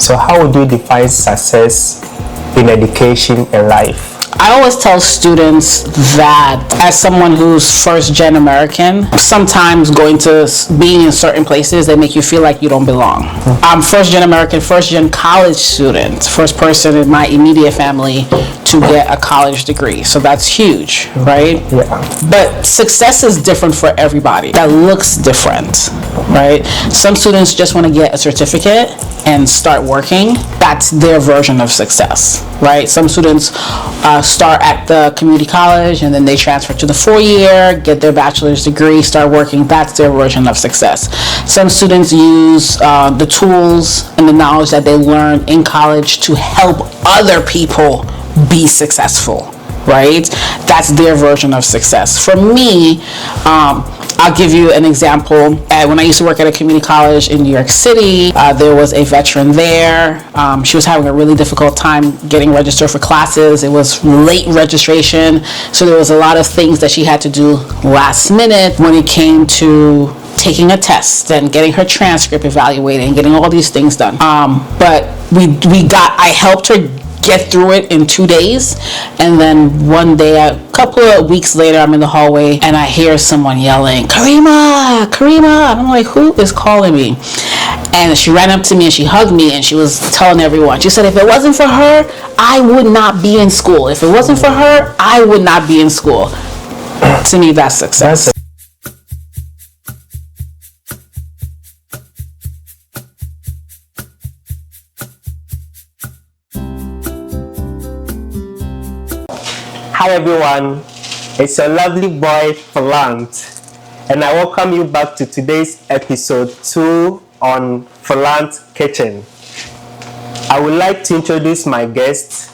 So how would you define success in education and life? I always tell students that as someone who's first-gen American, sometimes being in certain places, they make you feel like you don't belong. I'm first-gen American, first-gen college student, first person in my immediate family to get a college degree. So that's huge, right? Yeah. But success is different for everybody. That looks different, right? Some students just want to get a certificate and start working. That's their version of success, right? Some students start at the community college and then they transfer to the 4-year, get their bachelor's degree, start working. That's their version of success. Some students use the tools and the knowledge that they learn in college to help other people be successful, right? That's their version of success. For me, I'll give you an example. When I used to work at a community college in New York City, there was a veteran there. She was having a really difficult time getting registered for classes. It was late registration, so there was a lot of things that she had to do last minute when it came to taking a test and getting her transcript evaluated and getting all these things done. But I helped her get through it in 2 days, and then one day, a couple of weeks later, I'm in the hallway and I hear someone yelling, Karima, and I'm like, who is calling me? And she ran up to me and she hugged me and she was telling everyone, she said, if it wasn't for her, I would not be in school. If it wasn't for her, I would not be in school. To me, that's success. Hi everyone, it's your lovely boy Philant, and I welcome you back to today's episode 2 on Philant Kitchen. I would like to introduce my guest,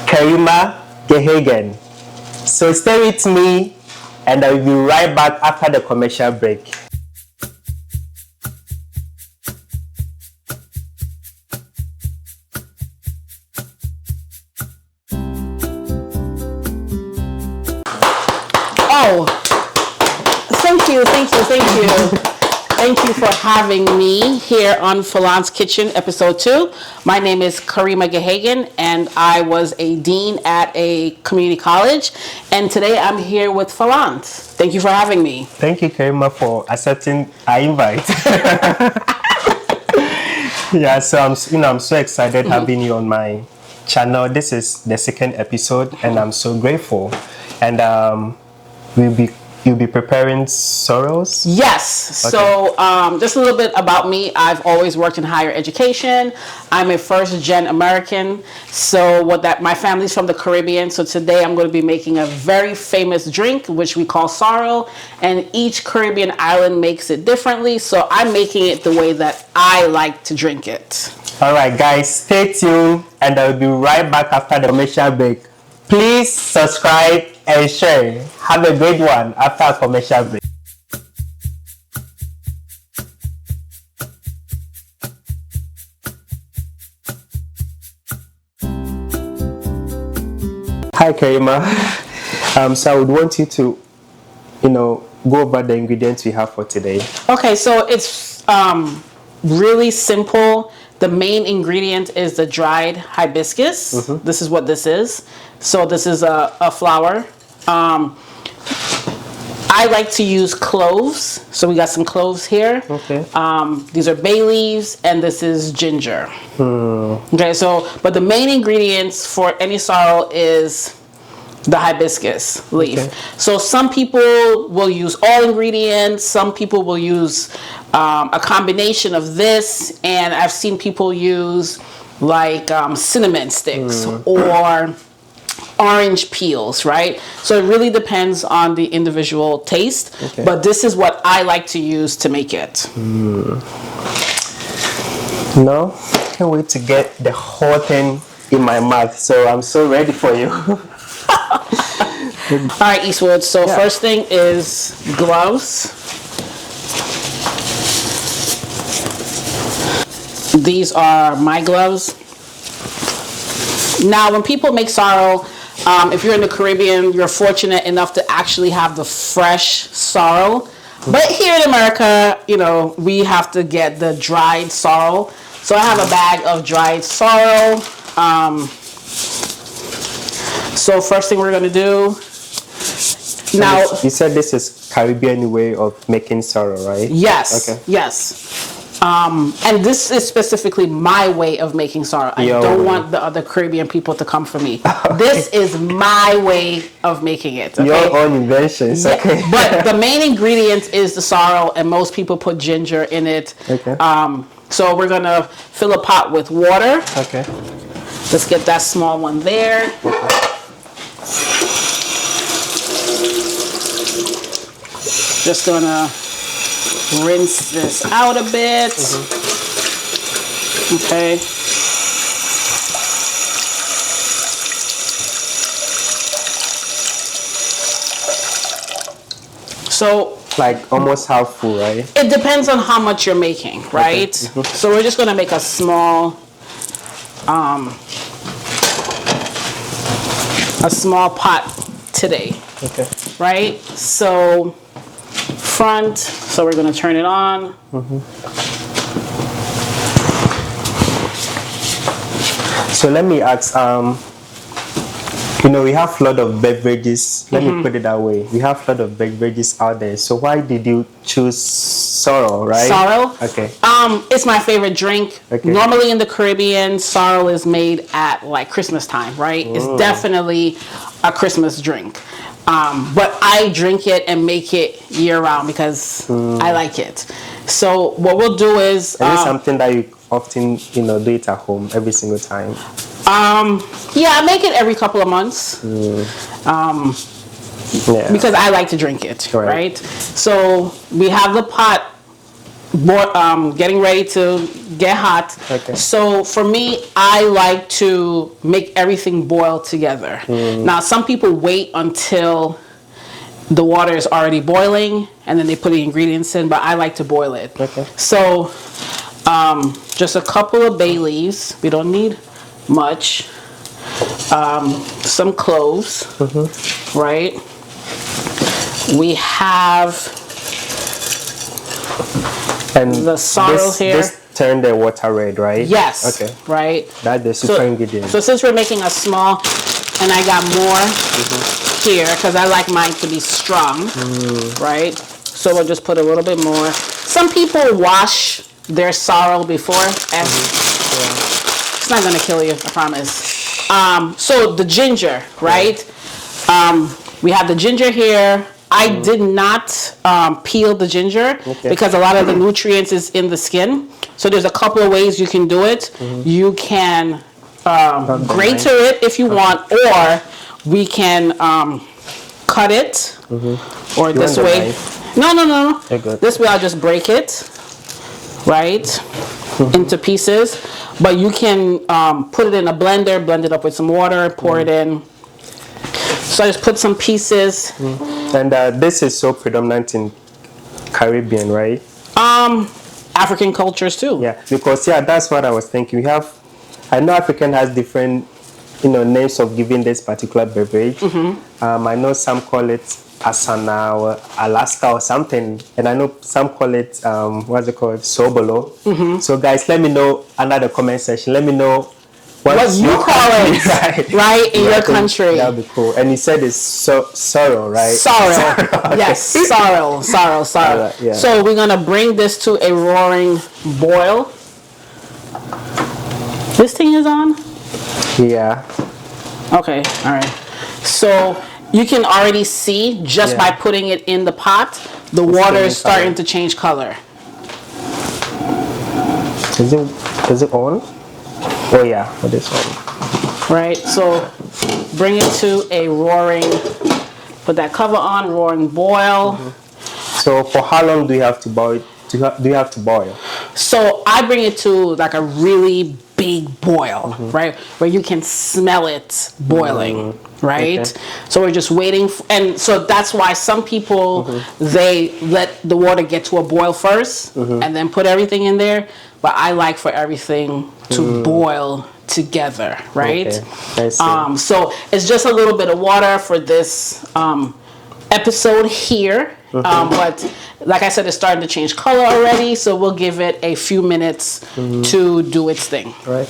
Karima Gahagan. So stay with me and I will be right back after the commercial break. Oh, thank you. Thank you for having me here on Philant's Kitchen, episode 2. My name is Karima Gahagan, and I was a dean at a community college. And today I'm here with Philant. Thank you for having me. Thank you, Karima, for accepting our invite. Yeah, so I'm so excited having you on my channel. This is the second episode, and I'm so grateful. And you'll be preparing sorrels? Yes. Okay. So just a little bit about me. I've always worked in higher education. I'm a first-gen American. So my family's from the Caribbean. So today I'm going to be making a very famous drink, which we call sorrel. And each Caribbean island makes it differently. So I'm making it the way that I like to drink it. All right, guys, stay tuned, and I'll be right back after the commercial break. Please subscribe and share. Have a great one after a commercial break. Hi, Karima. So I would want you to, go over the ingredients we have for today. Okay, so it's really simple. The main ingredient is the dried hibiscus. Mm-hmm. This is what this is. So this is a flower. I like to use cloves. So we got some cloves here. Okay. These are bay leaves, and this is ginger. Okay, but the main ingredients for any sorrel is the hibiscus leaf. Okay. So some people will use all ingredients. Some people will use a combination of this, and I've seen people use like cinnamon sticks or orange peels, right? So it really depends on the individual taste. Okay. But this is what I like to use to make it. No, can't wait to get the whole thing in my mouth. So I'm so ready for you. All right, Eastwood. So first thing is gloves. These are my gloves. Now, when people make sorrel, if you're in the Caribbean, you're fortunate enough to actually have the fresh sorrel. But here in America, we have to get the dried sorrel. So I have a bag of dried sorrel. So first thing we're gonna do. Now you said this is Caribbean way of making sorrel, right? Yes. Okay. Yes. And this is specifically my way of making sorrel. I don't want the other Caribbean people to come for me. Okay. This is my way of making it. Okay? Your own inventions. Yeah, okay. But the main ingredient is the sorrel, and most people put ginger in it. Okay. So we're gonna fill a pot with water. Okay. Let's get that small one there. Okay. Just gonna rinse this out a bit. Okay. So like almost half full, right? It depends on how much you're making, right? Okay. So we're just gonna make a small pot today. Okay. Right? So front, so we're gonna turn it on. So let me ask, you know, we have a lot of beverages. Let me put it that way. We have a lot of beverages out there. So why did you choose sorrel, right? Sorrel? Okay. It's my favorite drink. Okay. Normally in the Caribbean, sorrel is made at like Christmas time, right? It's definitely a Christmas drink. But I drink it and make it year round because I like it. So what we'll do is... Is it something that you often, you know, do it at home every single time? Yeah, I make it every couple of months. Because I like to drink it, right? So we have the pot getting ready to get hot. Okay. So for me, I like to make everything boil together. Now, some people wait until the water is already boiling and then they put the ingredients in, but I like to boil it. Okay. So just a couple of bay leaves. We don't need much. Some cloves, right? We have the sorrel here. This turned the water red, right? Yes. Okay. Right. That's the super ingredient. So since we're making a small, and I got more here because I like mine to be strong, right? So we'll just put a little bit more. Some people wash their sorrel before. It's not gonna kill you, I promise. So the ginger, right? We have the ginger here. I did not peel the ginger because a lot of the nutrients is in the skin. So there's a couple of ways you can do it. You can grate it if you want, or we can cut it, or this way. No. This way I'll just break it, right, into pieces. But you can put it in a blender, blend it up with some water, pour it in. So I just put some pieces. And this is so predominant in Caribbean, right? African cultures too. Yeah, because that's what I was thinking. I know African has different, you know, names of giving this particular beverage. I know some call it Asana or Alaska or something, and I know some call it what's it called, Sobolo. So guys, let me know under the comment section. Let me know what you call it, right, in your country. That would be cool. And you said it's sorrel, right? Sorrel. Okay. Yes, sorrel. Yeah. So we're gonna bring this to a roaring boil. This thing is on? Yeah. Okay, all right. So you can already see just by putting it in the pot, the water is starting to change color. Is it on? Oh yeah, it is on. Right, so bring it to a roaring, put that cover on, roaring boil. So for how long do you have to boil? Do you have to boil? So I bring it to like a really big boil, right, where you can smell it boiling, right? Okay. So we're just waiting, and so that's why some people they let the water get to a boil first and then put everything in there. But I like for everything to boil together, right? Okay. So it's just a little bit of water for this episode here. But like I said, it's starting to change color already, so we'll give it a few minutes to do its thing. Right.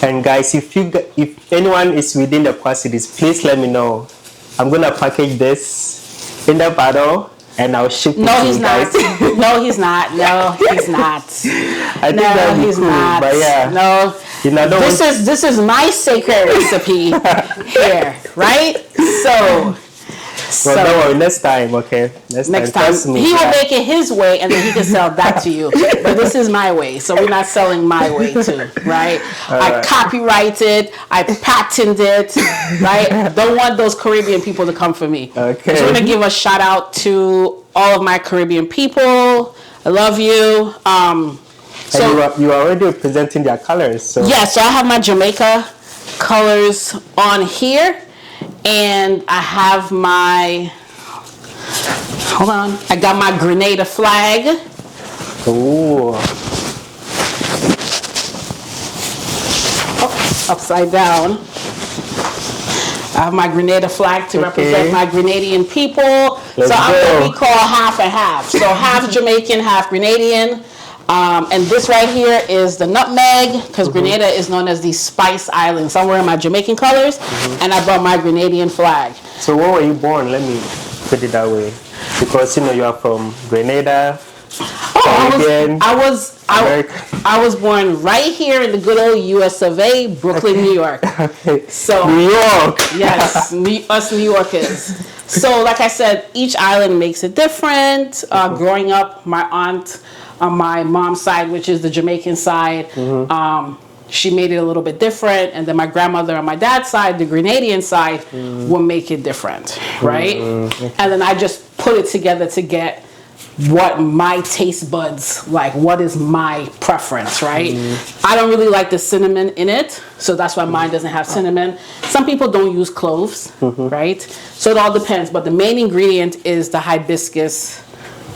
And guys, if anyone is within the Quad Cities, please let me know. I'm gonna package this in the bottle and I'll ship it to you guys. No, he's not. No, he's not. I think that would be cool, not. but yeah. No. This is my sacred recipe here, right? Well, don't worry, next time, okay? Next time. He will make it his way and then he can sell that to you. But this is my way, so we're not selling my way too, right? I copyrighted, I patented it, right? Don't want those Caribbean people to come for me. Okay. So I'm going to give a shout out to all of my Caribbean people. I love you. So you are already representing their colors. So. Yeah, so I have my Jamaica colors on here. And I have I got my Grenada flag. Ooh. Oh, upside down. I have my Grenada flag to represent my Grenadian people. Let's I'm going to be called half and half. So half Jamaican, half Grenadian. And this right here is the nutmeg, because Grenada is known as the Spice Island. So I'm wearing my Jamaican colors, and I brought my Grenadian flag. So where were you born? Let me put it that way. Because you are from Grenada. I was born right here in the good old US of A, Brooklyn, New York. Okay. So New York. Yes, us New Yorkers. So like I said, each island makes it different. Growing up, my aunt on my mom's side, which is the Jamaican side, she made it a little bit different, and then my grandmother on my dad's side, the Grenadian side, will make it different, right? And then I just put it together to get what my taste buds like, what is my preference, right? I don't really like the cinnamon in it, so that's why mine doesn't have cinnamon. Some people don't use cloves, right? So it all depends, but the main ingredient is the hibiscus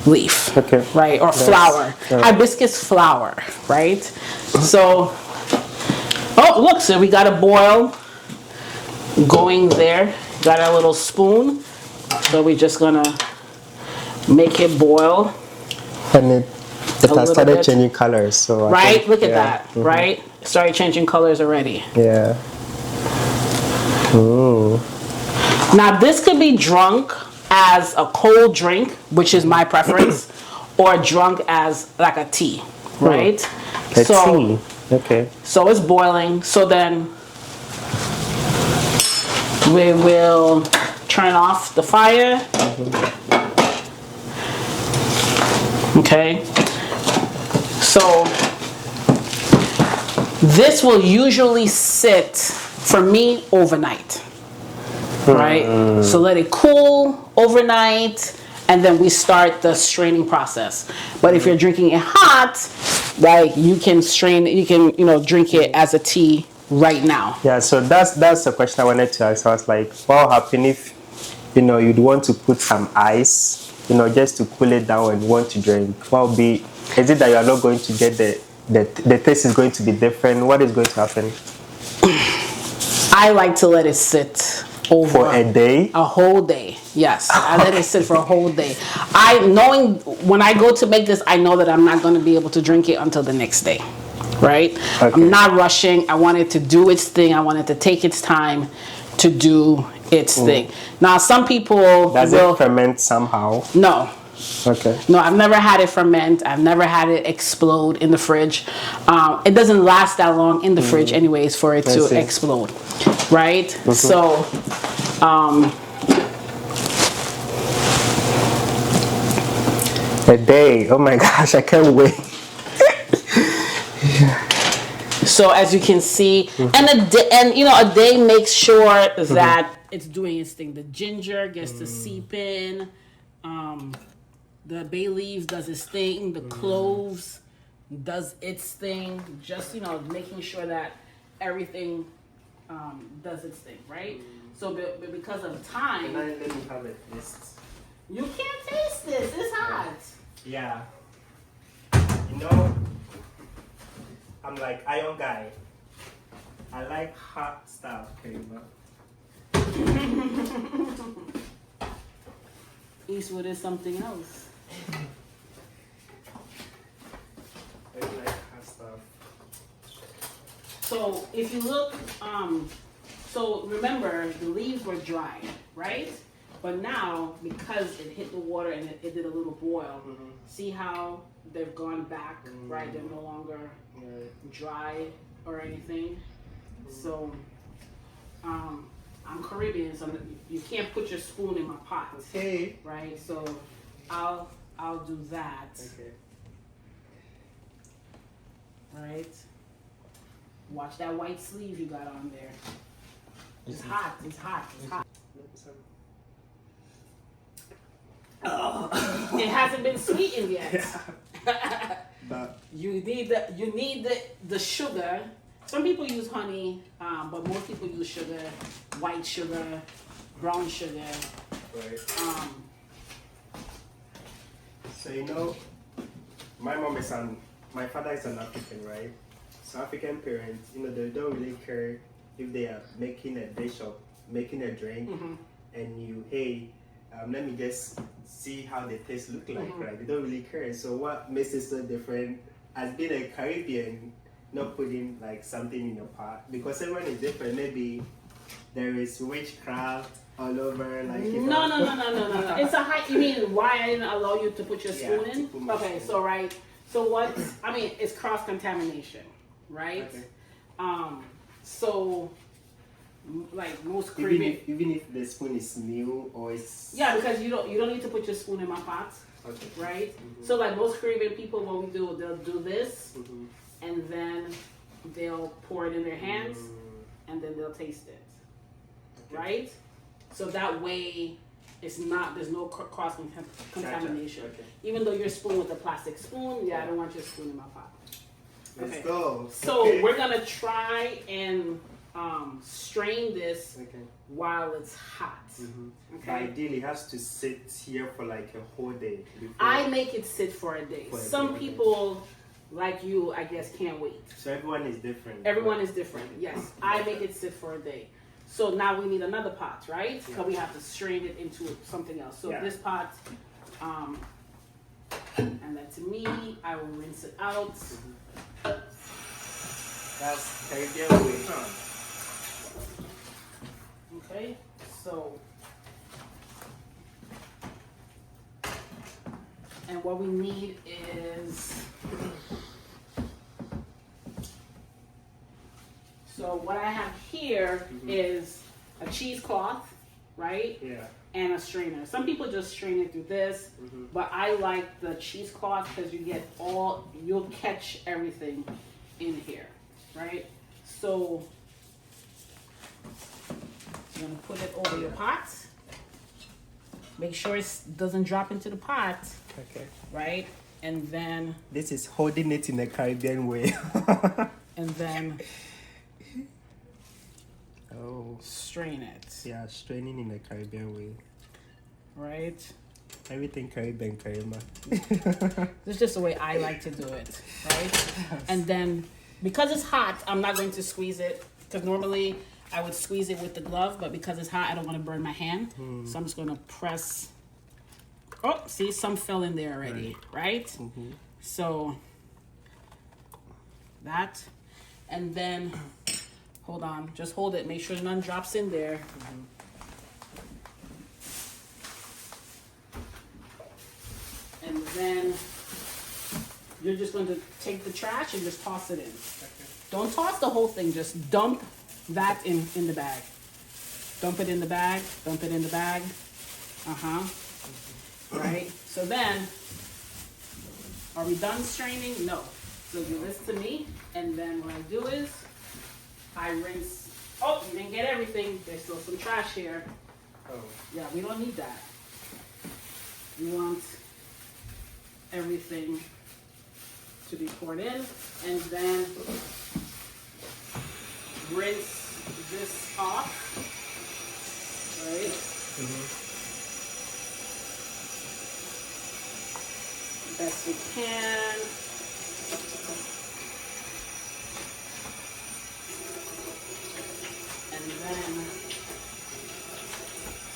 leaf, right? Or flower. Hibiscus flower, right? So, oh, look, so we got a boil going there. Got our little spoon. So we're just gonna make it boil. And it has started changing colors. So right? Look at that, right? Started changing colors already. Yeah. Ooh. Now this could be drunk as a cold drink, which is my preference, or drunk as like a tea, right? Tea. Okay. So it's boiling. So then we will turn off the fire. Okay. So this will usually sit for me overnight. Right? So let it cool overnight, and then we start the straining process. But if you're drinking it hot, like you can drink it as a tea right now. Yeah, so that's the question I wanted to ask. I was like, what would happen if you'd want to put some ice, just to cool it down when you want to drink? What would be, is it that you are not going to get the taste is going to be different? What is going to happen? I like to let it sit over for a day, a whole day. Yes, I let it sit for a whole day. Knowing when I go to make this, I know that I'm not going to be able to drink it until the next day, right? Okay. I'm not rushing. I want it to do its thing. I want it to take its time to do its thing. Now, some people does it ferment somehow? No. Okay. No, I've never had it ferment. I've never had it explode in the fridge. It doesn't last that long in the fridge anyways for it to explode, right? So, a day. Oh my gosh, I can't wait. So as you can see, and a day makes sure that it's doing its thing. The ginger gets to seep in. The bay leaf does its thing. The cloves does its thing. Just making sure that everything does its thing, right? So, but because of time, let me have it. You can't taste this. It's hot. Yeah. I'm like iron guy. I like hot stuff, Karima. Eastwood is something else. I like her stuff. So if you look, so remember the leaves were dry, right? But now, because it hit the water and it did a little boil, see how they've gone back, right? They're no longer dry or anything. So, I'm Caribbean, so you can't put your spoon in my pot, Okay. right? So, I'll do that, Okay. right? Watch that white sleeve you got on there. It's hot. It's hot. It's hot. Oh, it hasn't been sweetened yet. But You need the sugar. Some people use honey, but most people use sugar, white sugar, brown sugar. right. So my father is an African, right? So African parents, they don't really care if they are making a dish or making a drink, and let me just see how the taste look like, right? They don't really care. So what makes it so different as being a Caribbean, not putting like something in a pot, because everyone is different. Maybe there is witchcraft all over, like No. It's a high. You mean why I didn't allow you to put your spoon to in? put my Okay, spoon. so right. So it's cross contamination, right? Okay. So like most Even Caribbean. even if the spoon is new or it's Yeah, because you don't need to put your spoon in my pot, okay. right? So like most Caribbean people, what we do, they'll do this, and then they'll pour it in their hands, and then they'll taste it, right? So that way, there's no cross contamination. Okay. Even though your spoon with a plastic spoon, I don't want your spoon in my pot. Let's go. So Okay. we're gonna try and strain this Okay. while it's hot. But ideally, it has to sit here for like a whole day. Before. I make it sit for a day. For a Some day. people, like you, I guess, can't wait. So everyone is different. Everyone is different. Yes, I make it sit for a day. So now we need another pot, right? So we have to strain it into something else. So this pot, and that's me. I will rinse it out. That's Caribbean way, huh? Okay, so. And what we need is, so what I have here is a cheesecloth, right? Yeah. And a strainer. Some people just strain it through this, but I like the cheesecloth because you'll catch everything in here, right? So you're gonna put it over your pot. Make sure it doesn't drop into the pot. Okay. Right? And then This is holding it in a Caribbean way. and then Oh. strain it. Yeah, straining in a Caribbean way. Right? Everything Caribbean, Karima. This is just the way I like to do it. Right? And then because it's hot, I'm not going to squeeze it. Because normally I would squeeze it with the glove, but because it's hot, I don't want to burn my hand. So I'm just going to press. Oh, see, some fell in there already, right? So that, and then hold on, just hold it. Make sure none drops in there. And then you're just going to take the trash and just toss it in. Don't toss the whole thing. Just dump that in the bag. Dump it in the bag. Dump it in the bag. Right? So then, are we done straining? No. So do this to me, and then what I do is, I rinse. Oh, you didn't get everything. There's still some trash here. Oh. Yeah, we don't need that. We want everything to be poured in, and then rinse this off. Right? Best you can. And then,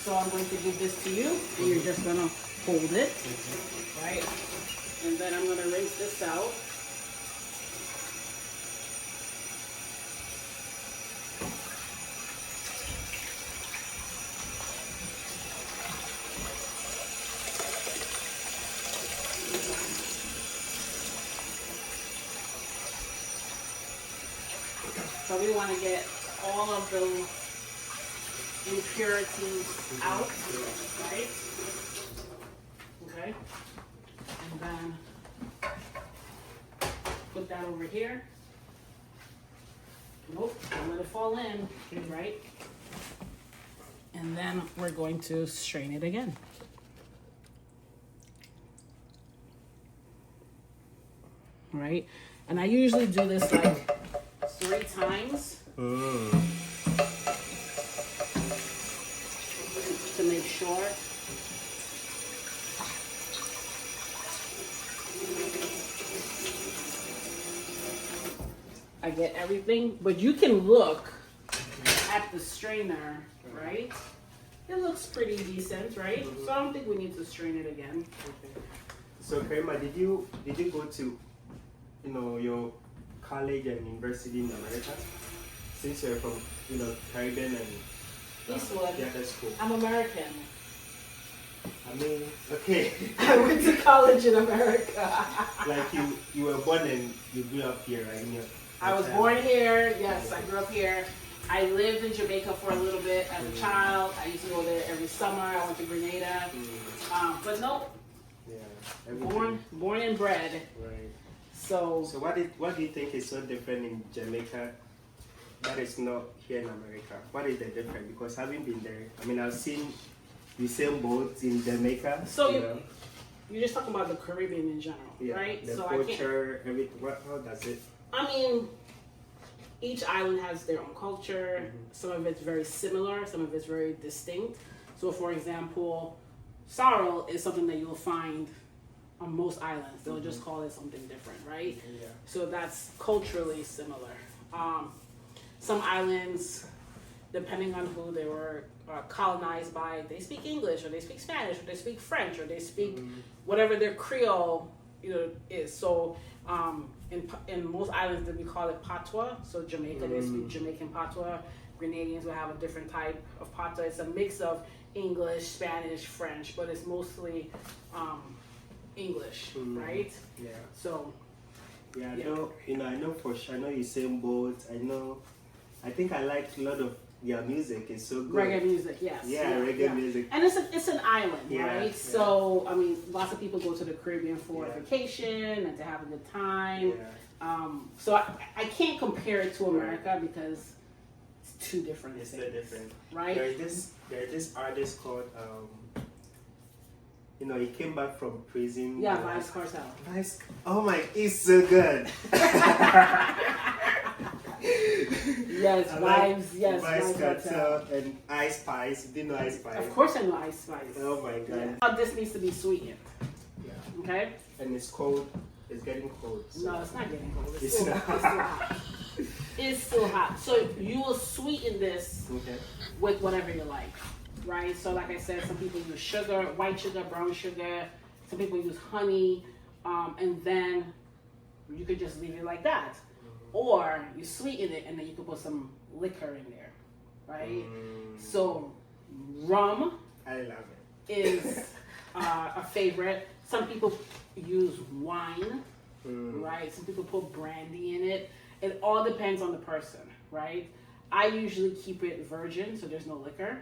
so So I'm going to give this to you, and you're just gonna hold it, right? And then I'm gonna rinse this out. So we want to get all of the impurities out, right? Okay. And then put that over here. Nope, don't let it fall in, right? And then we're going to strain it again. Right? And I usually do this like 3 times to make sure. I get everything, but you can look at the strainer, right? It looks pretty decent, right? So I don't think we need to strain it again. Okay. So Karima, did you go to, your college and university in America? Since you're from, Caribbean and Eastwood. the other school. I'm American. I mean, okay. I went to college in America. Like you were born and you grew up here, right? I was born here. Yes, I grew up here. I lived in Jamaica for a little bit as a child. I used to go there every summer. I went to Grenada. But no, born and bred. Right. So what do you think is so different in Jamaica that is not here in America? What is the difference? Because having been there, I mean, I've seen the same boats in Jamaica. So you're just talking about the Caribbean in general, right? The so culture, everything. How does it? I mean, each island has their own culture. Some of it's very similar. Some of it's very distinct. So, for example, sorrel is something that you'll find on most islands. They'll just call it something different, right? Yeah. So that's culturally similar. Some islands, depending on who they were colonized by, they speak English, or they speak Spanish, or they speak French, or they speak whatever their Creole, is. So in most islands, we call it patois. So Jamaica, they speak Jamaican patois. Grenadians will have a different type of patois. It's a mix of English, Spanish, French, but it's mostly English, right? Yeah. So. Yeah, I know for sure. I know you sing boats. I think I like a lot of their music. It's so good. Reggae music, yes. Yeah, reggae music. And it's an island, right? Yeah. So, I mean, lots of people go to the Caribbean for vacation and to have a good time. Yeah. So I can't compare it to America because it's two different things. It's so different. Right? There's this artist called, he came back from prison. Yeah, Vice Cartel. Oh my, he's so good. Yes, Vibes, yes, Vice Cartel and Ice Spice. Do you know Ice Spice? Of course I know Ice Spice. Oh my god. Now this needs to be sweetened. Yeah. Okay? And it's cold. It's getting cold. So. No, it's not getting cold. It's still not. hot. It's still hot. So you will sweeten this with whatever you like. Right? So like I said, some people use sugar, white sugar, brown sugar. Some people use honey. And then you could just leave it like that. Or you sweeten it and then you can put some liquor in there. Right? So rum I love it. is a favorite. Some people use wine. Right? Some people put brandy in it. It all depends on the person. Right? I usually keep it virgin, so there's no liquor.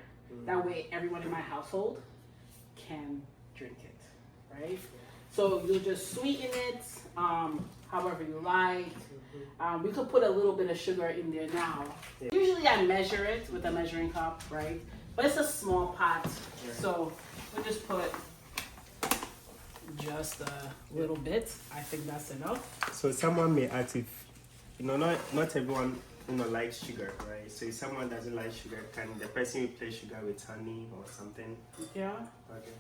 That way everyone in my household can drink it, right? So you'll just sweeten it however you like. We could put a little bit of sugar in there now. Usually I measure it with a measuring cup, right? But it's a small pot, so we'll just put just a little bit. I think that's enough. So someone may ask if, not everyone likes sugar, right? So if someone doesn't like sugar, can the person replace sugar with honey or something? Yeah. Okay.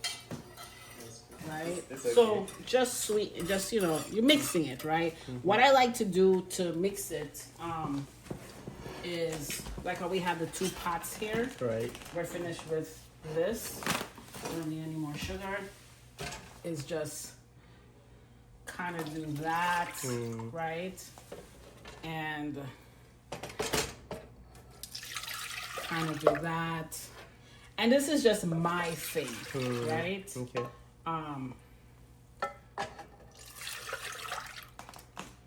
Right. Okay. So just sweet, just you're mixing it, right? What I like to do to mix it is like how we have the two pots here. Right. We're finished with this, I don't need any more sugar, is just kind of do that, right? And kind of do that. And this is just my thing, right? Okay.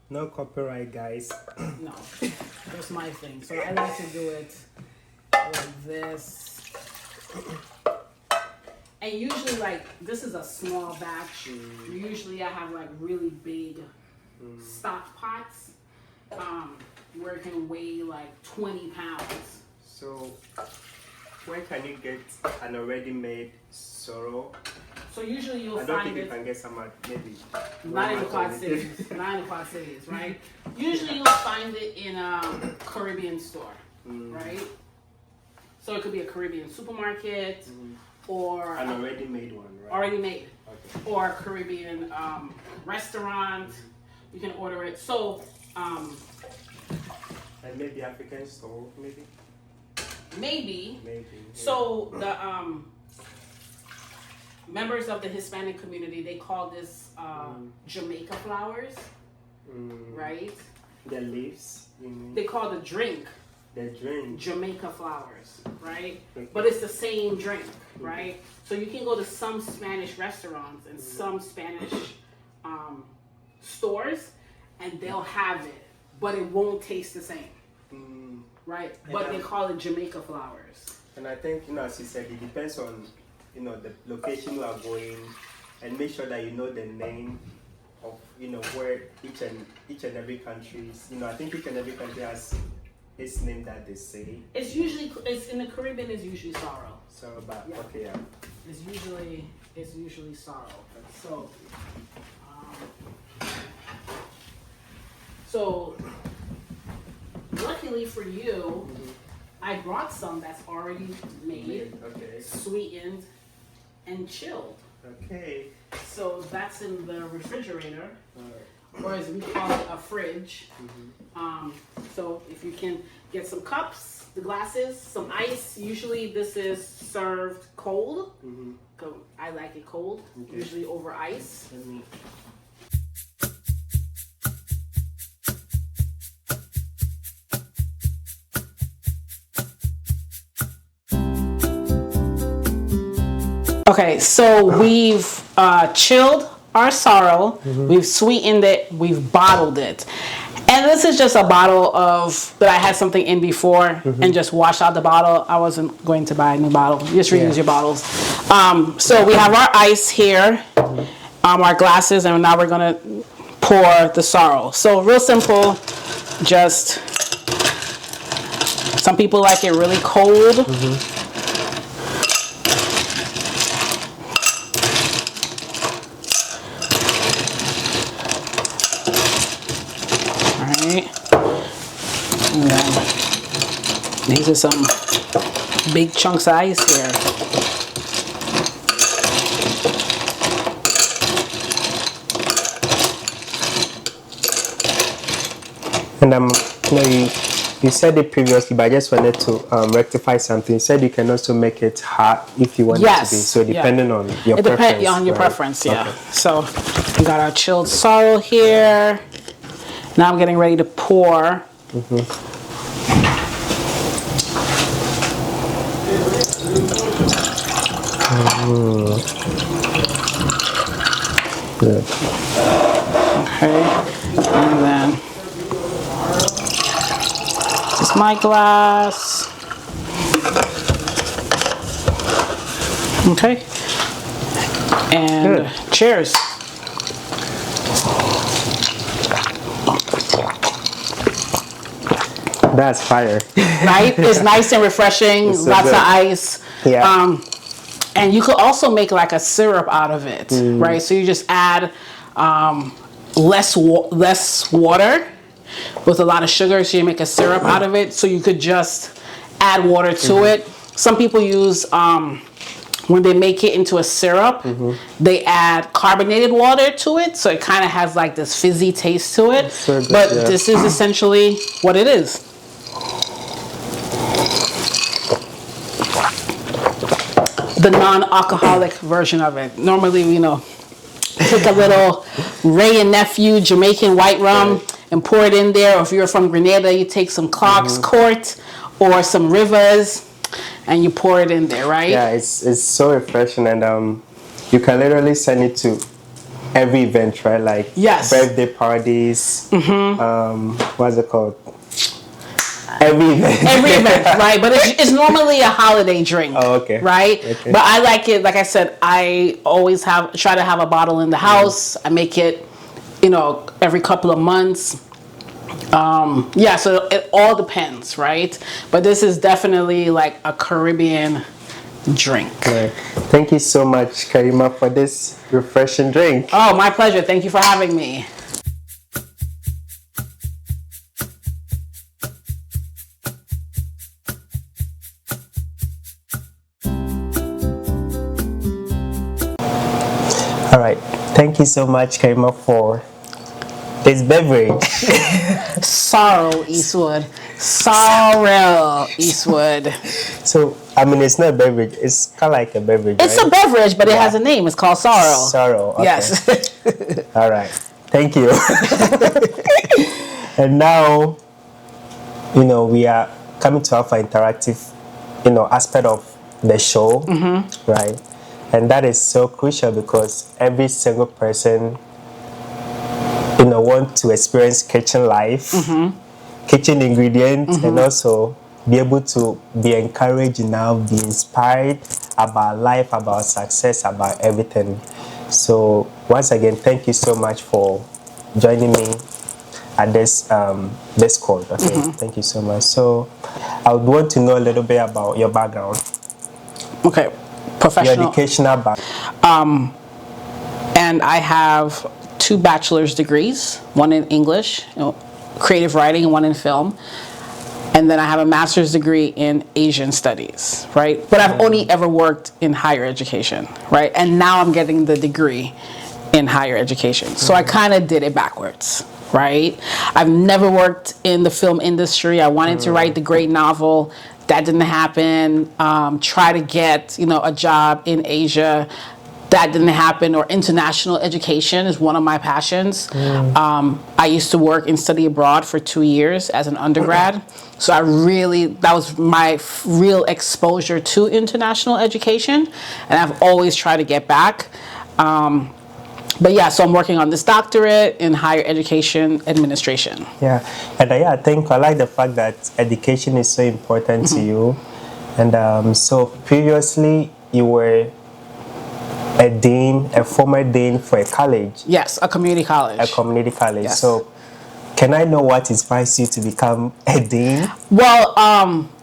No copyright, guys. No, that's my thing. So I like to do it like this. And usually, like, this is a small batch. Usually I have like really big stock pots where it can weigh like 20 pounds. So where can you get an already made sorrel? So usually you'll I don't find think you it can get some at maybe not in the Quad Cities. Not in the Quad Cities, right? Usually you'll find it in a Caribbean store, right? So it could be a Caribbean supermarket or an already made one, right? already made, Okay. or a Caribbean restaurant. You can order it. So And maybe African store, maybe. maybe. Maybe. So the members of the Hispanic community, they call this Jamaica flowers, right? The leaves. You mean? They call the drink The drink. Jamaica flowers, right? Okay. But it's the same drink, right? So you can go to some Spanish restaurants and some Spanish stores, and they'll have it, but it won't taste the same, right? But they call it Jamaica flowers. And I think, as you said, it depends on, the location you are going, and make sure that you know the name of, where each and every country is. I think each and every country has its name that they say. It's in the Caribbean. It's usually sorrel. So, but Yeah. okay, yeah. It's usually sorrel. So luckily for you, I brought some that's already made, Okay. sweetened, and chilled. Okay. So that's in the refrigerator, Alright. or as we call it, a fridge. So if you can get some cups, the glasses, some ice. Usually this is served cold. I like it cold, usually over ice. Let me. Okay, so we've chilled our sorrel, we've sweetened it, we've bottled it. And this is just a bottle of, that I had something in before and just washed out the bottle. I wasn't going to buy a new bottle, just reuse your bottles. So we have our ice here, our glasses, and now we're gonna pour the sorrel. So real simple, just, some people like it really cold. These are some big chunks of ice here. And you said it previously, but I just wanted to rectify something. You said you can also make it hot if you want it to be. So depending on your preference. It depends on your preference, yeah. Okay. So we got our chilled sorrel here. Now I'm getting ready to pour. Good. Okay, and then this is my glass. Okay, and good. Cheers. That's fire. Right? It's nice and refreshing, so lots good. Of ice. Yeah. And you could also make like a syrup out of it, right? So you just add less water with a lot of sugar, so you make a syrup out of it. So you could just add water to it. Some people use, when they make it into a syrup, they add carbonated water to it, so it kind of has like this fizzy taste to it. So good, but this is essentially what it is. the non-alcoholic version of it. Normally, take a little Ray and Nephew Jamaican white rum and pour it in there. Or if you're from Grenada, you take some Clark's Court or some Rivers and you pour it in there, right? Yeah, it's so refreshing, and you can literally send it to every event, right? Like birthday parties. What's it called? Every event, right? But it's normally a holiday drink. Oh, okay. Right? Okay. But I like it. Like I said, I always try to have a bottle in the house. I make it, every couple of months. So it all depends, right? But this is definitely like a Caribbean drink. Right. Thank you so much, Karima, for this refreshing drink. Oh, my pleasure. Thank you for having me. All right. Thank you so much, Karima, for this beverage. Sorrel Eastwood. Sorrel Eastwood. So, it's not a beverage. It's kind of like a beverage, It's a beverage, but it has a name. It's called Sorrel. Sorrel. Okay. Yes. All right. Thank you. And now, we are coming to our interactive, aspect of the show, right? And that is so crucial because every single person, want to experience kitchen life, kitchen ingredients, and also be able to be encouraged now, be inspired about life, about success, about everything. So once again, thank you so much for joining me at this call. Okay, thank you so much. So I would want to know a little bit about your background. Okay, professional. Your educational background. And I have 2 bachelor's degrees, one in English, creative writing, and one in film. And then I have a master's degree in Asian studies, right? But I've only ever worked in higher education, right? And now I'm getting the degree in higher education. So I kind of did it backwards, right? I've never worked in the film industry. I wanted to write the great novel. That didn't happen. Try to get, a job in Asia. That didn't happen. Or international education is one of my passions. I used to work and study abroad for 2 years as an undergrad. So that was my real exposure to international education. And I've always tried to get back. So I'm working on this doctorate in higher education administration. Yeah, and I think I like the fact that education is so important to you. And so previously you were a former dean for a college. Yes, a community college. A community college. Yes. So can I know what inspires you to become a dean? Well,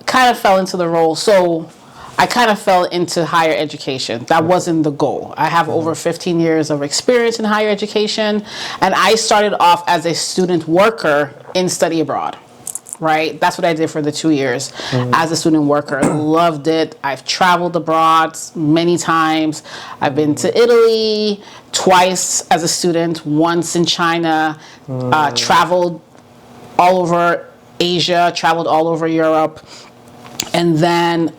kind of fell into the role. So I kind of fell into higher education. That wasn't the goal. I have over 15 years of experience in higher education, and I started off as a student worker in study abroad. Right? That's what I did for the 2 years as a student worker. Loved it. I've traveled abroad many times. I've been to Italy twice as a student, once in China, traveled all over Asia, traveled all over Europe. And then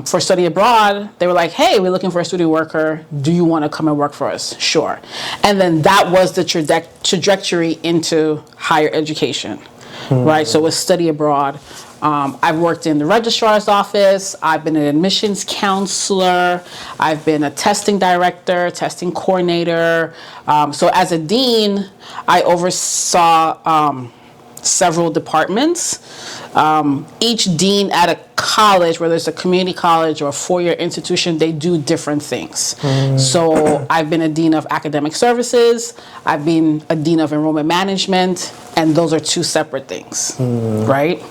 for study abroad, they were like, hey, we're looking for a student worker. Do you want to come and work for us? Sure. And then that was the trajectory into higher education. Right, so with study abroad, I've worked in the registrar's office. I've been an admissions counselor. I've been a testing director, testing coordinator. So as a dean, I oversaw several departments. Each dean at a college, whether it's a community college or a 4-year institution, they do different things. So I've been a dean of academic services. I've been a dean of enrollment management, and those are 2 separate things, right?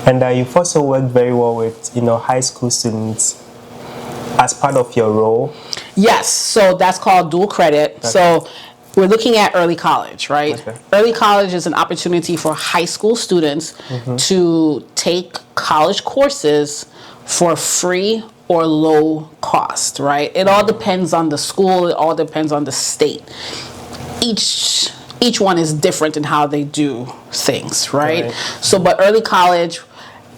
And you've also worked very well with, high school students as part of your role. Yes, so that's called dual credit. Okay. So we're looking at early college, right? Okay. Early college is an opportunity for high school students to take college courses for free or low cost, right? It all depends on the school. It all depends on the state. Each one is different in how they do things, right? So, but early college,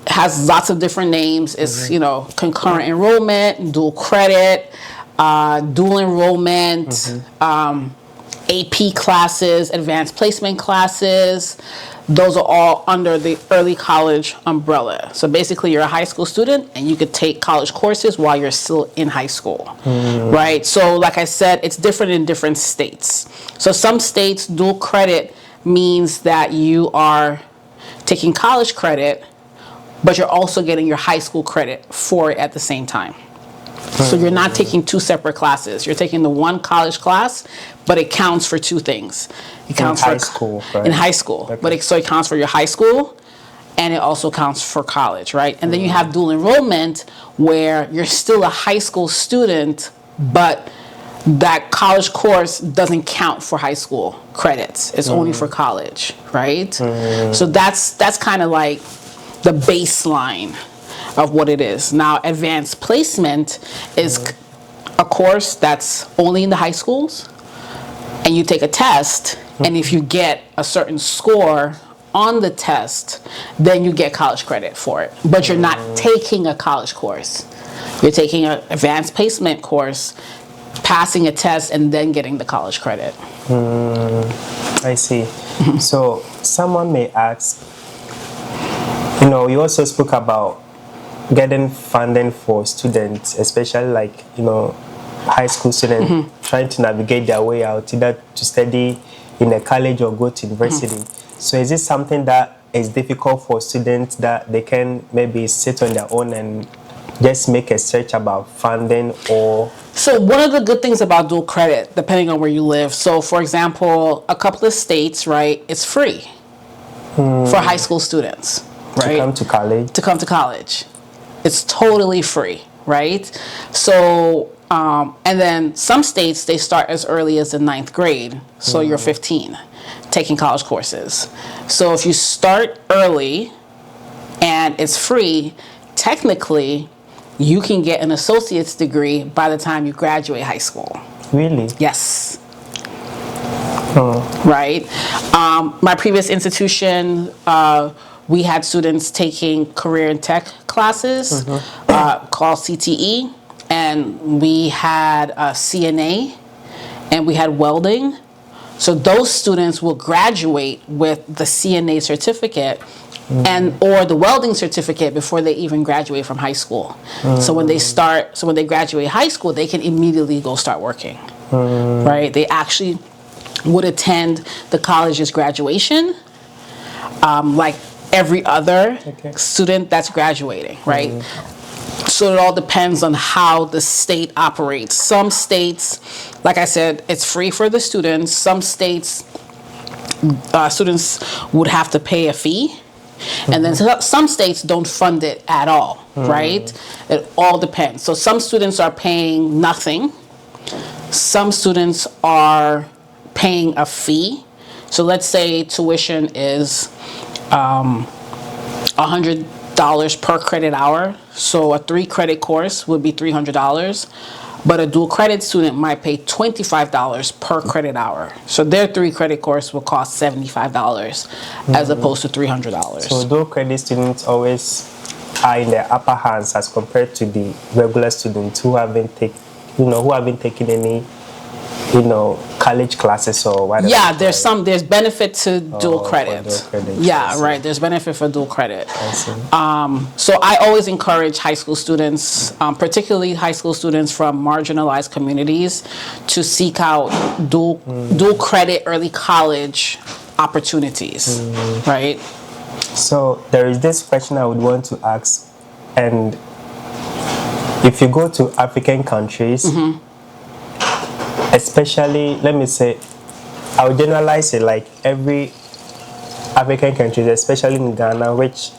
has lots of different names. It's, you know, concurrent enrollment, dual credit, dual enrollment, AP classes, advanced placement classes. Those are all under the early college umbrella. So basically, you're a high school student and you could take college courses while you're still in high school, right? So like I said, it's different in different states. So some states, dual credit means that you are taking college credit, but you're also getting your high school credit for it at the same time. So you're not taking two separate classes. You're taking the one college class, but it counts for two things. It counts in high school, right? In high school, Okay. but so it counts for your high school, and it also counts for college, right? And then you have dual enrollment, where you're still a high school student, but that college course doesn't count for high school credits. It's only for college, right? So that's kind of like the baseline of what it is. Now, advanced placement is a course that's only in the high schools, and you take a test, and if you get a certain score on the test, then you get college credit for it. But you're not taking a college course. You're taking an advanced placement course, passing a test, and then getting the college credit. I see. So someone may ask, you know, you also spoke about getting funding for students, especially like, you know, high school students trying to navigate their way out, either to study in a college or go to university. So is this something that is difficult for students, that they can maybe sit on their own and just make a search about funding? Or So one of the good things about dual credit, depending on where you live, so for example, a couple of states, right, it's free for high school students, right? to come to college? To come to college. It's totally free, right? So, and then some states, they start as early as the 9th grade. So you're 15, taking college courses. So if you start early and it's free, technically, you can get an associate's degree by the time you graduate high school. Really? Yes. Right? My previous institution, we had students taking career and tech classes called CTE, and we had CNA, and we had welding. So those students will graduate with the CNA certificate and or the welding certificate before they even graduate from high school. So when they graduate high school, they can immediately go start working. Right? They actually would attend the college's graduation, like every other student that's graduating, right? So it all depends on how the state operates. Some states, like I said, it's free for the students. Some states, students would have to pay a fee. And then some states don't fund it at all, right? It all depends. So some students are paying nothing. Some students are paying a fee. So let's say tuition is $100 per credit hour. So a 3-credit course would be $300. But a dual credit student might pay $25 per credit hour. So their 3-credit course will cost $75 as opposed to $300. So dual credit students always are in the upper hands as compared to the regular students who haven't taken any, college classes or whatever. Yeah, there's benefit to dual credit. Yeah, right. There's benefit for dual credit. I see. So I always encourage high school students, particularly high school students from marginalized communities, to seek out dual credit early college opportunities. Right. So there is this question I would want to ask, and if you go to African countries, especially, let me say, I would generalize it, like every African country, especially in Ghana, which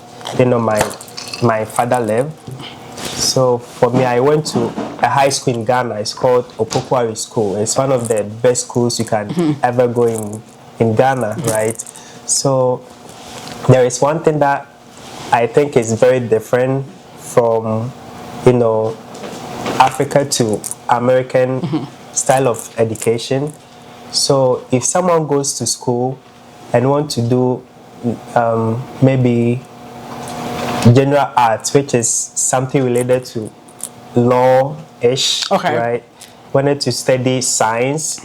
my father lived. So for me, I went to a high school in Ghana. It's called Opokwari School. It's one of the best schools you can ever go in Ghana, right? So there is one thing that I think is very different from, Africa to American style of education. So if someone goes to school and want to do maybe general arts, which is something related to law-ish, Okay. right? Wanted to study science.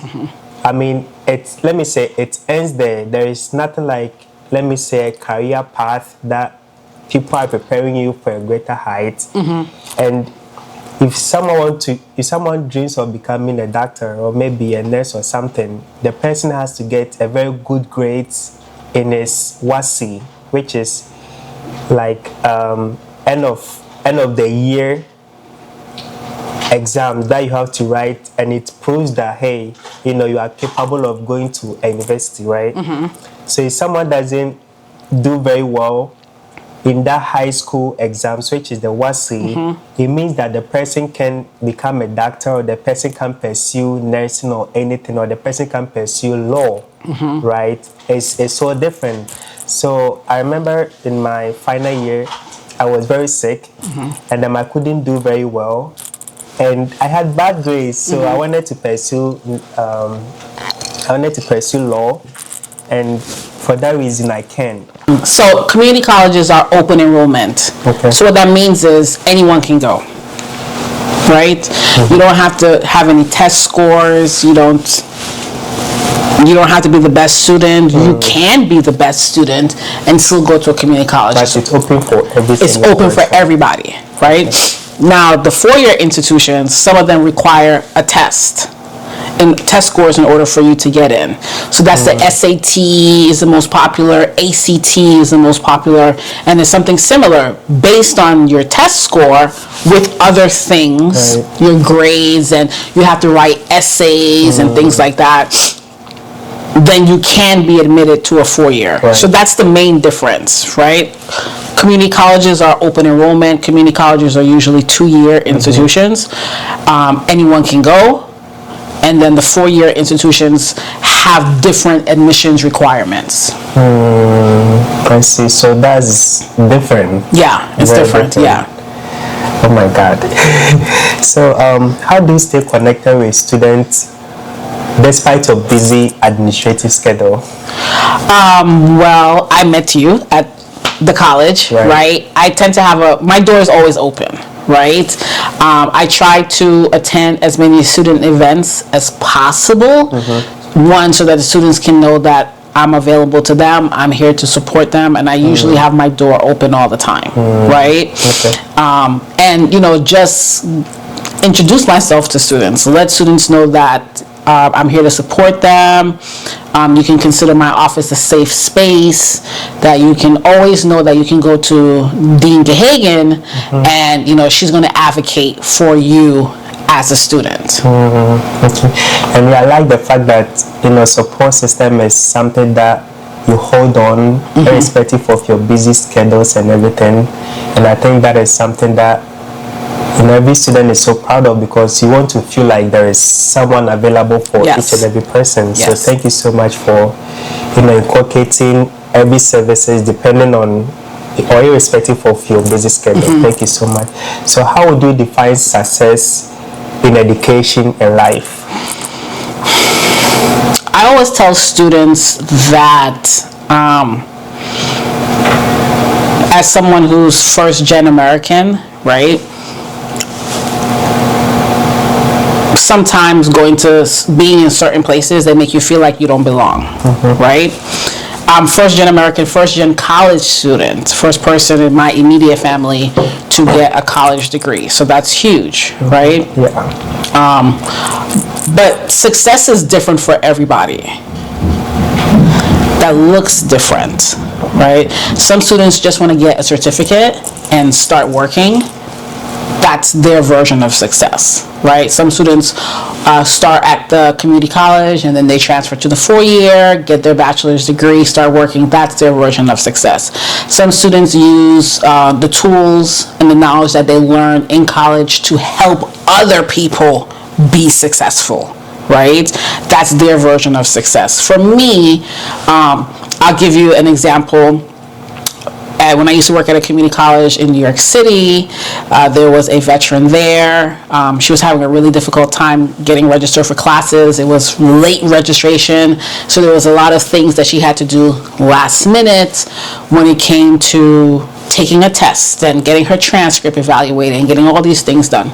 I mean, let me say, it ends there. There is nothing like, let me say, a career path that people are preparing you for a greater height. And if someone dreams of becoming a doctor or maybe a nurse or something, the person has to get a very good grades in his WASI, which is like end of the year exams that you have to write, and it proves that, hey, you are capable of going to a university, right? So if someone doesn't do very well in that high school exams, which is the WASI, it means that the person can become a doctor, or the person can pursue nursing or anything, or the person can pursue law, right? It's so different. So I remember in my final year, I was very sick, and then I couldn't do very well, and I had bad grades. So I wanted to pursue law, and for that reason I can. So community colleges are open enrollment. Okay. So what that means is anyone can go, right? You don't have to have any test scores. You don't have to be the best student. You can be the best student and still go to a community college. But it's open for every It's open for everybody, right? Now, the four-year institutions, some of them require a test and test scores in order for you to get in. So that's the SAT is the most popular, ACT is the most popular, and it's something similar based on your test score with other things, your grades, and you have to write essays and things like that. Then you can be admitted to a four-year. So that's the main difference, right? Community colleges are open enrollment. Community colleges are usually two-year institutions. Anyone can go. And then the four-year institutions have different admissions requirements. I see. So that's different. Yeah, it's Very different. Yeah. Oh my God. So how do you stay connected with students despite your busy administrative schedule? Well, I met you at the college, right? I tend to have my door is always open, right? I try to attend as many student events as possible. One, so that the students can know that I'm available to them, I'm here to support them, and I usually have my door open all the time, right? And just introduce myself to students. Let students know that I'm here to support them. You can consider my office a safe space, that you can always know that you can go to Dean Gahagan and she's going to advocate for you as a student. Okay. And I like the fact that support system is something that you hold on irrespective of your busy schedules and everything, and I think that is something that every student is so proud of, because you want to feel like there is someone available for each and every person. So thank you so much for inculcating every services depending on or irrespective of your busy schedule. Thank you so much. So how would you define success in education and life? I always tell students that as someone who's first-gen American, right? Sometimes being in certain places, they make you feel like you don't belong, right? I'm first-gen American, first-gen college student, first person in my immediate family to get a college degree. So that's huge, right? But success is different for everybody. That looks different, right? Some students just want to get a certificate and start working. That's their version of success, right? Some students start at the community college and then they transfer to the four-year, get their bachelor's degree, start working. That's their version of success. Some students use the tools and the knowledge that they learn in college to help other people be successful, right? That's their version of success. For me, I'll give you an example. When I used to work at a community college in New York City, there was a veteran there. She was having a really difficult time getting registered for classes. It was late registration, so there was a lot of things that she had to do last minute when it came to taking a test and getting her transcript evaluated and getting all these things done.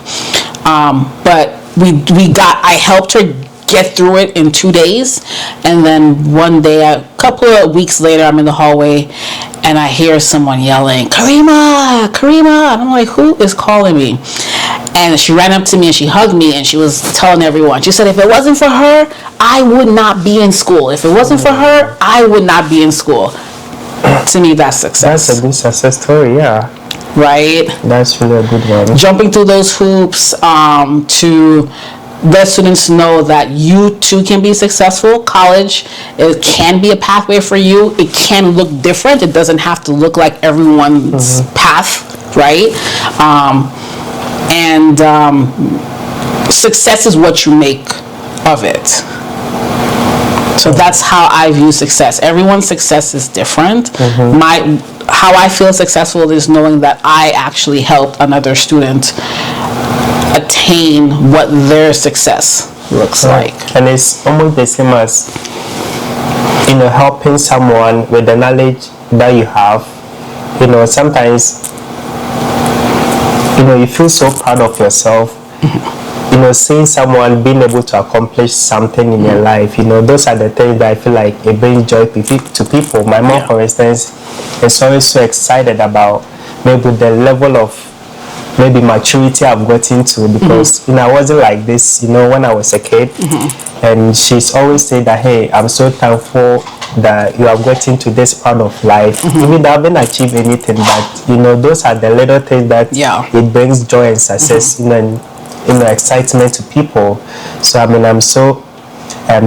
But I helped her get through it in 2 days, and then one day, a couple of weeks later, I'm in the hallway and I hear someone yelling, Karima, Karima, and I'm like, who is calling me? And she ran up to me and she hugged me and she was telling everyone, she said, if it wasn't for her, I would not be in school. If it wasn't for her, I would not be in school. To me, that's success. That's a good success story, yeah. Right? That's really a good one. Jumping through those hoops to let students know that you too can be successful. College, it can be a pathway for you. It can look different. It doesn't have to look like everyone's path, right? Success is what you make of it. So that's how I view success. Everyone's success is different. How I feel successful is knowing that I actually helped another student attain what their success looks like. And it's almost the same as, helping someone with the knowledge that you have. Sometimes, you feel so proud of yourself. Seeing someone being able to accomplish something in your life, those are the things that I feel like it brings joy to people. My mom, for instance, is always so excited about maybe the level of maturity I've gotten to, because I wasn't like this when I was a kid. And she's always said that, hey, I'm so thankful that you have gotten to this part of life. Even though I haven't achieved anything, but those are the little things that it brings joy and success, and excitement to people. So I'm so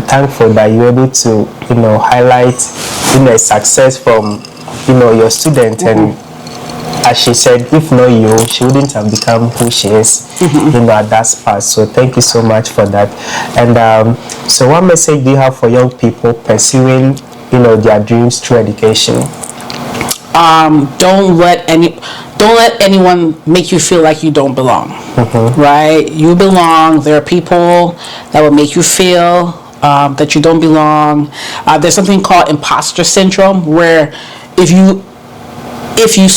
thankful that you're able to highlight success from your student. And as she said, if not you, she wouldn't have become who she is, at that spot. So thank you so much for that. And so what message do you have for young people pursuing, their dreams through education? Don't let anyone make you feel like you don't belong. Right? You belong. There are people that will make you feel that you don't belong. There's something called imposter syndrome, where if you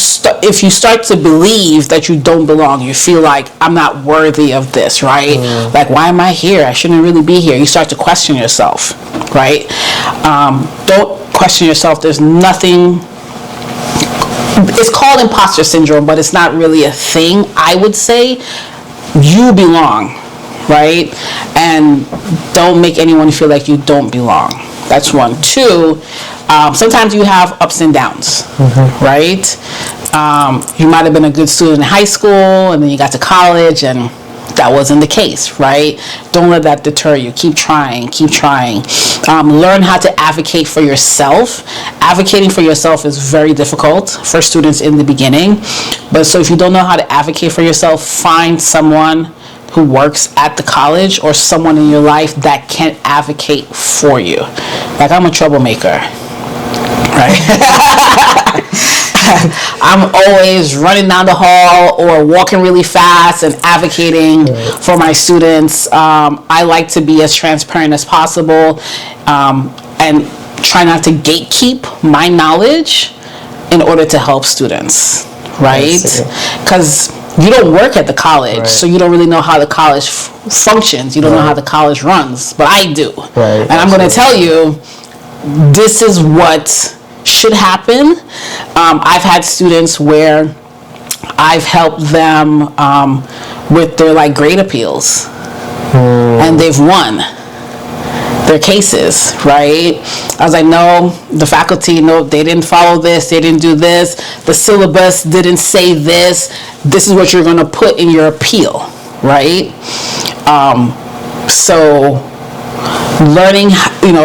start to believe that you don't belong, you feel like, I'm not worthy of this, right? Like, why am I here? I shouldn't really be here. You start to question yourself, right? Don't question yourself. There's nothing. It's called imposter syndrome, but it's not really a thing. I would say you belong, right? And don't make anyone feel like you don't belong. That's one. Two, sometimes you have ups and downs, right? You might have been a good student in high school, and then you got to college, and that wasn't the case, right? Don't let that deter you. Keep trying. Learn how to advocate for yourself. Advocating for yourself is very difficult for students in the beginning. But so if you don't know how to advocate for yourself, find someone who works at the college or someone in your life that can advocate for you. Like, I'm a troublemaker, right? I'm always running down the hall or walking really fast and advocating for my students. I like to be as transparent as possible, and try not to gatekeep my knowledge in order to help students, right? Because you don't work at the college, so you don't really know how the college functions. You don't know how the college runs, but I do. And I'm going to tell you, this is what should happen. I've had students where I've helped them with their grade appeals, and they've won their cases, right? I was like, no, the faculty, no, they didn't follow this, they didn't do this, the syllabus didn't say this is what you're going to put in your appeal, right? So learning,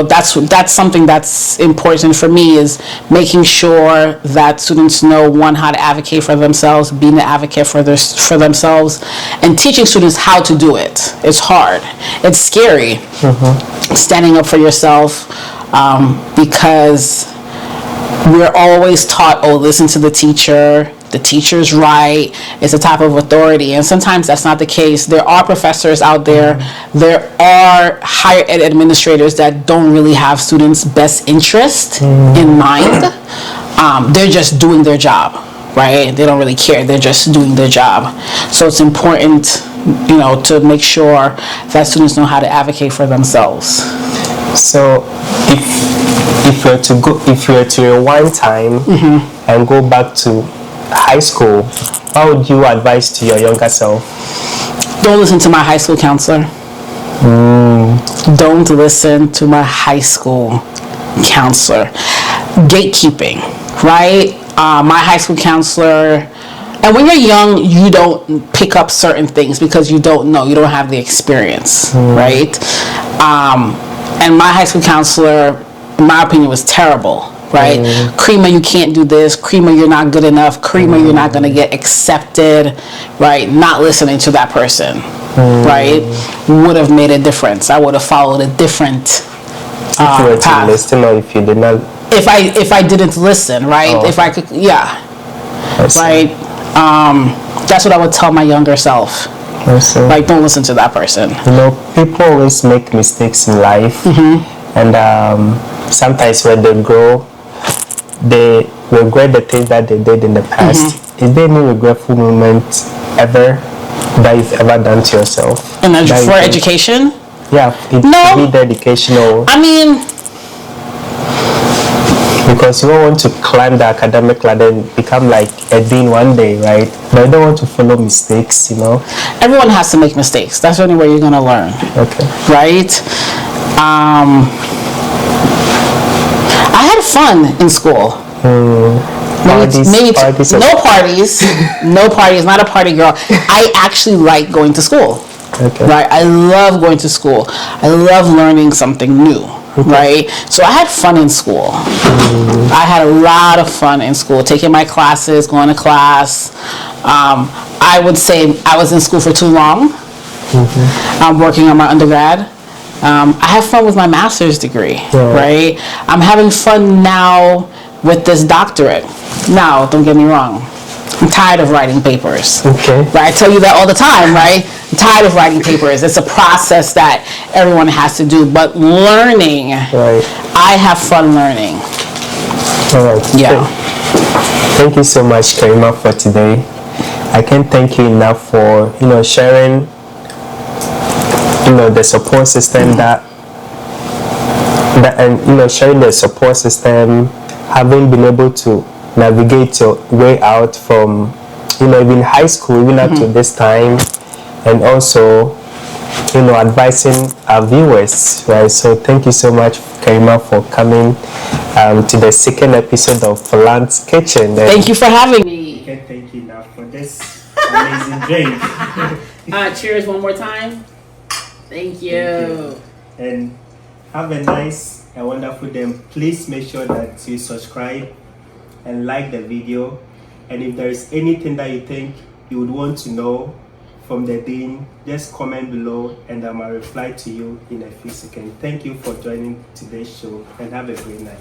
that's something that's important for me, is making sure that students know, one, how to advocate for themselves, being an advocate for themselves, and teaching students how to do it. It's hard. It's scary, standing up for yourself, because we're always taught, listen to the teacher. The teacher's right. It's a type of authority, and sometimes that's not the case. There are professors out there. There are higher ed administrators that don't really have students' best interest in mind. They're just doing their job, right? They don't really care. They're just doing their job. So it's important, to make sure that students know how to advocate for themselves. So if you were to rewind time and go back to high school, what would you advise to your younger self? Don't listen to my high school counselor. Don't listen to my high school counselor. Gatekeeping, right? My high school counselor, and when you're young, you don't pick up certain things because you don't know, you don't have the experience, right? And my high school counselor, in my opinion, was terrible, right? Karima, you can't do this. Karima, you're not good enough. Karima, you're not going to get accepted, right? Not listening to that person, right? Would have made a difference. I would have followed a different if you were to listen, or if you did not. If I didn't listen, right? Oh. If I could, right? That's what I would tell my younger self. Like, don't listen to that person. People always make mistakes in life, and sometimes when they grow, they regret the things that they did in the past. Is there any regretful moment ever that you've ever done to yourself? And for education? Yeah, No. Need educational. I mean, because you don't want to climb the academic ladder and become like a dean one day, right? But you don't want to follow mistakes, Everyone has to make mistakes. That's the only way you're going to learn. Okay. Right? I had fun in school. Parties. No parties. No parties. Not a party girl. I actually like going to school. Okay. Right? I love going to school. I love learning something new. Right? So I had fun in school. I had a lot of fun in school, taking my classes, going to class. I would say I was in school for too long. I'm working on my undergrad. I have fun with my master's degree, right? I'm having fun now with this doctorate. Now, don't get me wrong. I'm tired of writing papers. Okay. Right? I tell you that all the time, right? I'm tired of writing papers. It's a process that everyone has to do. But learning, I have fun learning. All right. Yeah. Thank you so much, Karima, for today. I can't thank you enough for, sharing, the support system and, sharing the support system, having been able to navigate your way out from, even high school, even up to this time, and also, advising our viewers, right? So thank you so much, Karima, for coming to the second episode of Philant's Kitchen. Thank you for having me. I can't thank you enough for this amazing drink. Cheers one more time. Thank you. And have a nice and wonderful day. Please make sure that you subscribe and like the video. And if there is anything that you think you would want to know from the dean, just comment below and I will reply to you in a few seconds. Thank you for joining today's show and have a great night.